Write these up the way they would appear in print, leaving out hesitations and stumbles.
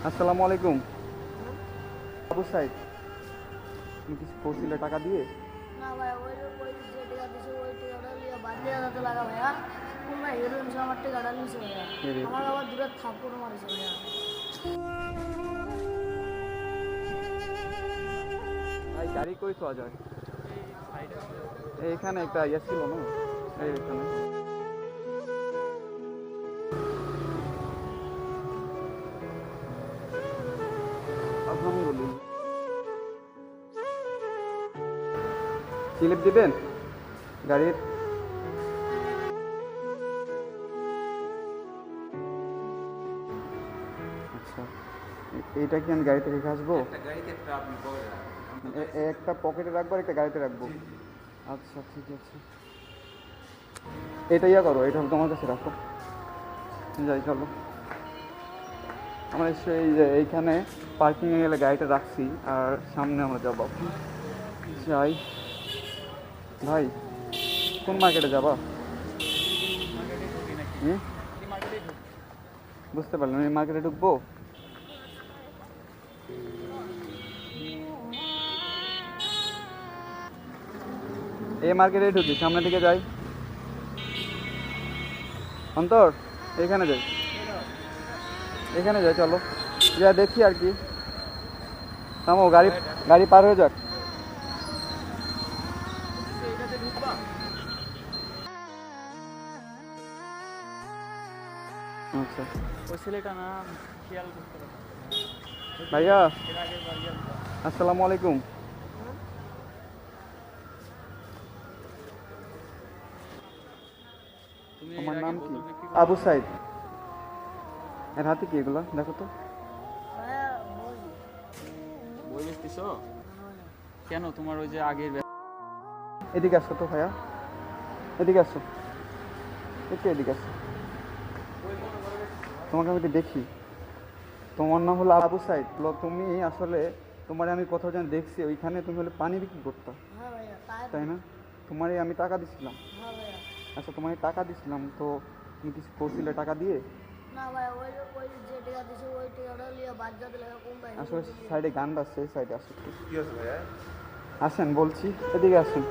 আসসালামু আলাইকুম। আবু সাইদ, তুমি কিছু কৌশলে টাকা দিয়ে? না ভাই, ওই ওই যে টাকা দিছে ওই টাকাটা লিয়ে বাদ দিয়ে যাতে লাগা ভাইয়া। কোন ভাই হিরোইন সে আমার টাকাটা নিছে ভাইয়া। এরে, আমার আবার দূরে থাপ্পড় মারিছে ভাইয়া। ভাই গাড়ি কই পাওয়া যায়? এইখানে একটা ইয়ে ছিল না, এইখানে। আমি বলি স্লিপ দিবেন গাড়ির? আচ্ছা, এইটা কি আমি গাড়িতে রেখে আসবো? একটা পকেটে রাখবো আর একটা গাড়িতে রাখবো। আচ্ছা ঠিক আছে, এটা ইয়া করো, এটা তোমার কাছে রাখো। যাই চলো, আমরা সেই যে এইখানে পার্কিংয়ে গেলে গাড়িটা রাখছি আর সামনে আমরা যাবো। যাই ভাই, কোন মার্কেটে যাবা? বুঝতে পারলাম, এই মার্কেটে ঢুকবো। এই মার্কেটে ঢুকি, সামনে দিকে যাই। অন্তর, এখানে যাই, এখানে যাই, চলো যা দেখি আর কি। থামো, গাড়ি গাড়ি পার হয়ে যাক। আচ্ছা ওই ছেলেটা না খেয়াল করতে পারে। ভাইয়া, এর আগের বার আসসালামু আলাইকুম। তুমি আমার এর নাম আগে কি? বোতল বিক্রি আবু সাইদ। এর হাতে কি এগুলো দেখো তো। ভাইয়া বই বই বেচতেছো কেন? তোমার ওই যে আগের এদিকে আসো তো ভাইয়া, এদিকে আসো, একটু এদিকে আসো। তোমাকে আমি একটু দেখি। তোমার নাম হলো আবু সাইদ। তুমি আসলে, তোমার আমি কোথাও যেন দেখছি, ওইখানে তুমি হলে পানি বিক্রি করতে, হ্যাঁ ভাইয়া, তাই না? তোমারই আমি টাকা দিছিলাম। হ্যাঁ ভাইয়া। আচ্ছা, তোমার টাকা দিছিলাম তো, তুমি কিছু করছিলে টাকা দিয়ে? না ভাই, ওই ওই যে টাকা দিছে ওই টাকাটা লিয়ে বাদ যাতে লাগা কোন ভাই আসলে সাইডে গান বাজছে, এই সাইডে আসো। কি আছে ভাইয়া? আসেন বলছি, এদিকে আসেন।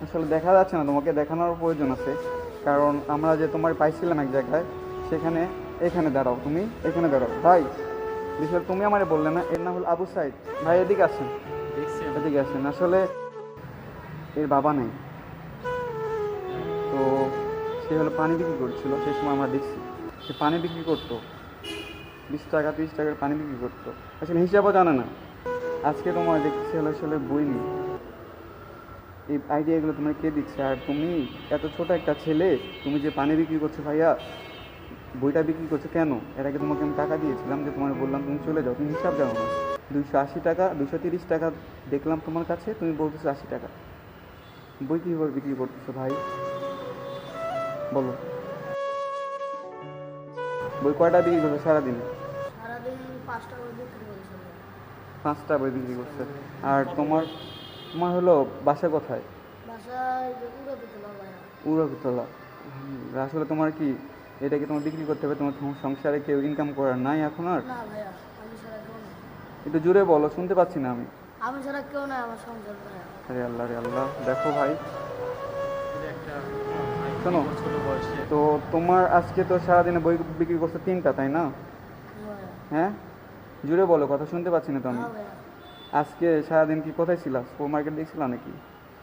আসলে দেখা যাচ্ছে না, তোমাকে দেখানোর প্রয়োজন আছে, কারণ আমরা যে তোমার পাইছিলাম এক জায়গায়, সেখানে এখানে দাঁড়াও, তুমি এখানে দাঁড়াও ভাই। বিষয় তুমি আমারে বললে না, এর নাম হলো আবু সাইদ। ভাই এদিকে আসেন, দেখছি আমি। এদিকে আসেন। আসলে এর বাবা নেই তো, সে হলো পানি বিক্রি করছিল, সেই সময় আমরা দেখছি সে পানি বিক্রি করতো, 20 টাকা 30 টাকার পানি বিক্রি করতো। আসলে হিসাবও জানে না। আজকে তোমার দেখছি হলো আসলে বই নেই। এই আইডিয়াগুলো তোমার কে দিচ্ছে? আর তুমি এত ছোট একটা ছেলে, তুমি যে পানি বিক্রি করছো ভাইয়া, বইটা বিক্রি করছো কেন? এর আগে তোমাকে আমি টাকা দিয়েছিলাম, যে তোমার বললাম তুমি চলে যাও, তুমি হিসাব জানো না। 280 টাকা 230 টাকা দেখলাম তোমার কাছে, তুমি বলতেছো 80 টাকা। বই কীভাবে বিক্রি করতেছো ভাই, বলো? বই কয়টা বিক্রি করছো সারাদিনে? সারাদিন 5টা বই বিক্রি করেছে ভাইয়া। 5টা বই বিক্রি করছে। আর তোমার তোমার হলো বাসা কোথায়? বাসায় যে উড়াতে তোলা ভাইয়া। উড়াতলা। আসলে তোমার কি এটা কি তোমার বিক্রি করতে হবে? তোমার সংসারে কেউ ইনকাম করার নাই এখন আর? না ভাইয়া, আমি ছাড়া কেউ নাই। একটু জোরে বলো, শুনতে পাচ্ছি না আমি। আমি ছাড়া কেউ নাই আমার সংসার ভাইয়া। আরে আল্লাহ রে আল্লাহ, দেখো ভাই, যে একটা শোনো, ছোট বয়সে তো তোমার আজকে তো সারাদিনে বই বিক্রি করছে 3টা, তাই না? হ্যাঁ ভাইয়া। হ্যাঁ, জোরে বলো, কথা শুনতে পাচ্ছি না তো আমি। হ্যাঁ ভাইয়া। আজকে সারাদিন কি কোথায় ছিলা? সুপার মার্কেট দেখছিলা নাকি?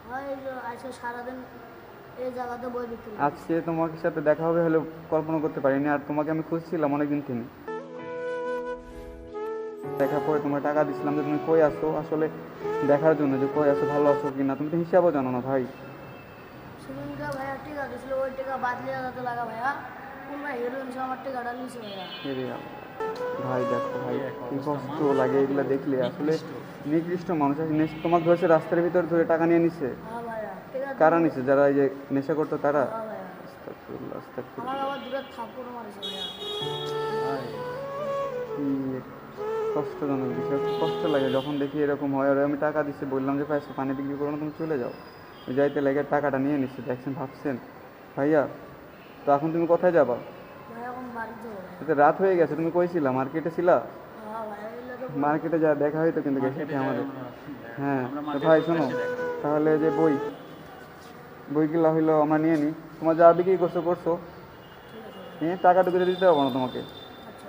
হয় এই যে আজকে সারাদিন এই জায়গাতে বই বিক্রি করি। আজকে তোমার সাথে দেখা হবে হলে কল্পনা করতে পারিনি। আর তোমাকে আমি খুঁজছিলাম অনেকদিন থেকে। দেখার পরে তোমার টাকা দিছিলাম যে তুমি কই আসো, আসলে দেখার জন্য যে কই আসো, ভালো আছো কি না। তুমি তো হিসাবও জানো না ভাই। সেদিনকে ভাইয়া টিকা দিছিল ওই টিকা বাদ দিয়ে যাতে লাগা ভাইয়া। কোন ভাই হিরোইন সে আমার টিকাটা নিছে ভাইয়া। এরে আল্লাহ। ভাই দেখো ভাই, কি কষ্ট লাগে এগুলো দেখলে। আসলে নিকৃষ্ট মানুষ আছে। তোমাকে ধরেছে রাস্তার ভিতর ধরে টাকা নিয়ে নিছে। হ্যাঁ ভাইয়া, টিকা কারা নিছে? যারা এই যে নেশা করতো তারা? হ্যাঁ ভাইয়া। আস্তাগফিরুল্লাহ, আস্তাগফিরুল্লাহ। আমার আবার দূরে থাপ্পড় মারিছে ভাইয়া। কি কষ্টজনক বিষয়, কষ্ট লাগে যখন দেখি এরকম হয়। আর আমি টাকা দিচ্ছি, বললাম যে ভাই পানি বিক্রি করো না, তুমি চলে যাও। যাইতে লেগে টাকাটা নিয়ে নিচ্ছে, দেখছেন, ভাবছেন ভাইয়া। তো এখন তুমি কোথায় যাবা? আর তো ভাইয়া। এটা রাত হয়ে গেছে, তুমি কইছিলা মার্কেটে ছিলা? হ্যাঁ ভাইয়া, এগুলো তো মার্কেটে যা দেখা হইতো কিন্তু গেছে মার্কেটে আমাদের। আমরা- হ্যাঁ আমরা তো মার্কেটে ভাই ঘুরতে শোনো, আসি দেখা। তাহলে যে বইগুলো হইলো আমরা নিয়ে নিই। তোমার যা বিক্রি করছো করছো, ঠিক আছে ভাইয়া। টাকা টুকু দিতে হবে না তোমাকে।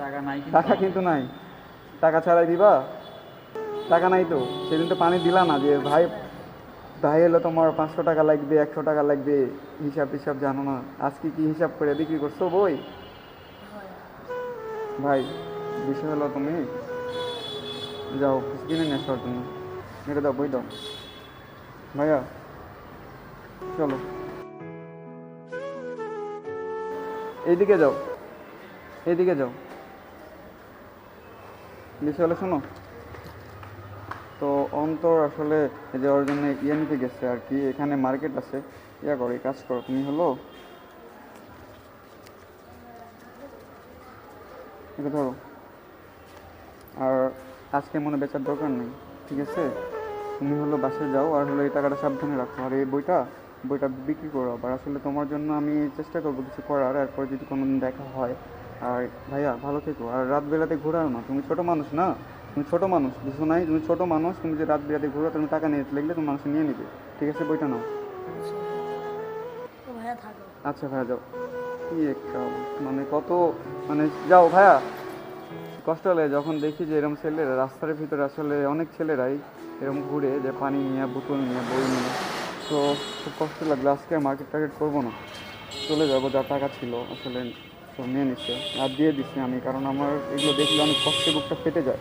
টাকা নাই কিন্তু টাকা কিন্তু নাই, টাকা ছাড়াই দিবা? টাকা নাই তো, সেদিন তো পানি দিলা না যে ভাই ভাই এলো তোমার 500 টাকা লাগবে, 100 টাকা লাগবে, হিসাব টিসাব জানো না, আজকে কি হিসাব করে বিক্রি করছো বই? ভাই বিষয় হলো তুমি যাও কিছু কিনে নিয়ে আসার জন্য, এটা দাও, বই দাও ভাইয়া, চলো এইদিকে যাও, এইদিকে যাও। বিষয় হলো শোনো, তো অন্তর আসলে এই যে ওর জন্য ইয়ে নিতে গেছে আর কি, এখানে মার্কেট আছে, ইয়া করো, এই কাজ করো তুমি, হলো এটা ধরো। আর আজকে মনে বেচার দরকার নেই, ঠিক আছে? তুমি হলো বাসায় যাও, আর হলো এই টাকাটা সাবধানে রাখো, আর এই বইটা বইটা বিক্রি করো। আবার আসলে তোমার জন্য আমি চেষ্টা করবো কিছু করার, এরপর যদি কোনো দিন দেখা হয়। আর ভাইয়া ভালো থেকো, আর রাত বেলাতে ঘোরাও না, তুমি ছোট মানুষ না, তুমি ছোট মানুষ, বুঝো নাই? তুমি ছোট মানুষ, তুমি যে রাত বেলাতে ঘুরো, তুমি টাকা নিয়ে লাগলে তুমি মানুষ নিয়ে নিবে, ঠিক আছে? বইটা নাও। আচ্ছা। তো ভাইয়া থাকো। আচ্ছা ভাইয়া যাও। কি একটা মানে কত মানে, যাও ভাইয়া। কষ্ট হলে যখন দেখি যে এরকম ছেলেরা রাস্তার ভিতরে, আসলে অনেক ছেলেরাই এরকম ঘুরে যে পানি নিয়ে, বোতল নিয়ে, বই নিয়ে, তো খুব কষ্ট লাগলো। আজকে মার্কেট টার্গেট করবো না, চলে যাবো, যা টাকা ছিল আসলে সব নিয়ে নিচ্ছে আর দিয়ে দিচ্ছি আমি, কারণ আমার এগুলো দেখলে অনেক কষ্টে বুকটা ফেটে যায়।